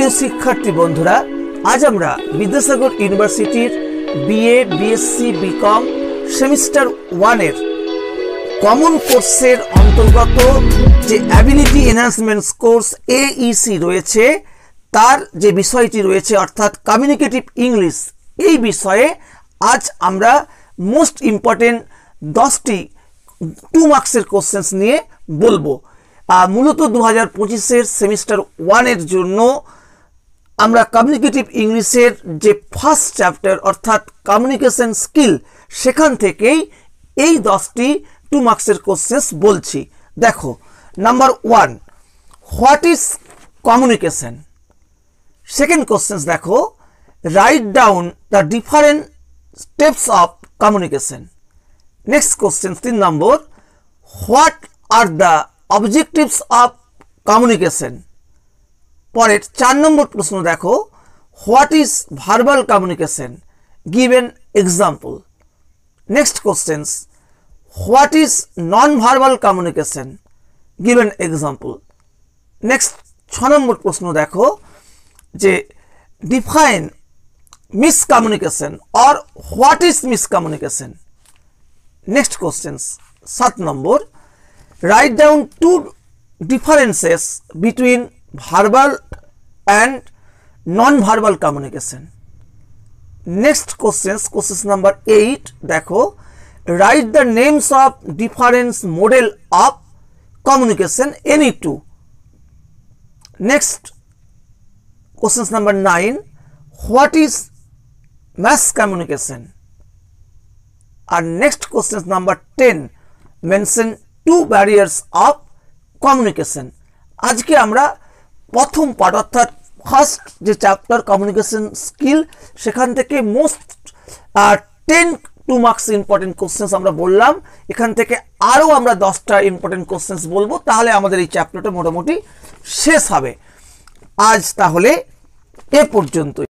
প্রিয় শিক্ষার্থী বন্ধুরা, আজ আমরা বিদ্যাসাগর ইউনিভার্সিটির বিএ, বিএসসি, বিকম সেমিস্টার 1 এর কমন কোর্সের অন্তর্গত যে অ্যাবিলিটি এনহ্যান্সমেন্ট কোর্স AEC রয়েছে তার যে বিষয়টি রয়েছে অর্থাৎ কমিউনিকেটিভ ইংলিশ, এই বিষয়ে আজ আমরা মোস্ট ইম্পর্টেন্ট 10টি 2 মার্কসের কোশ্চেন্স নিয়ে বলবো। মূলত 2025-এর সেমিস্টার 1 এর জন্য আমরা কমিউনিকেটিভ ইংলিশের যে ফার্স্ট চ্যাপ্টার অর্থাৎ কমিউনিকেশন স্কিল, সেখান থেকেই এই 10টি 2 মার্কসের কোশ্চেন্স বলছি। দেখো, number 1, what is communication. Second questions দেখো, write down the different steps of communication. Next question 3 number, what are the objectives of communication. পরের 4 নম্বর প্রশ্ন দেখো, what is verbal communication, give an example. Next questions, what is non verbal communication, give an example. Next 6 number প্রশ্ন দেখো যে define miscommunication or what is miscommunication. Next questions 7 number, write down 2 differences between verbal and non-verbal communication. Next questions number 8 দেখো, write the names of different model of communication any two. Next questions number 9, what is mass communication? And next questions number 10, mention 2 barriers of communication. আজকে আমরা প্রথম part অর্থাৎ first যে chapter communication skill, সেখান থেকে most 10 2 marks important questions আমরা বললাম। এখান থেকে আরও আমরা 10টা ইম্পর্টেন্ট কোশ্চেন্স বলবো, তাহলে আমাদের এই চ্যাপ্টারটা মোটামুটি শেষ হবে। আজ তাহলে এ পর্যন্ত।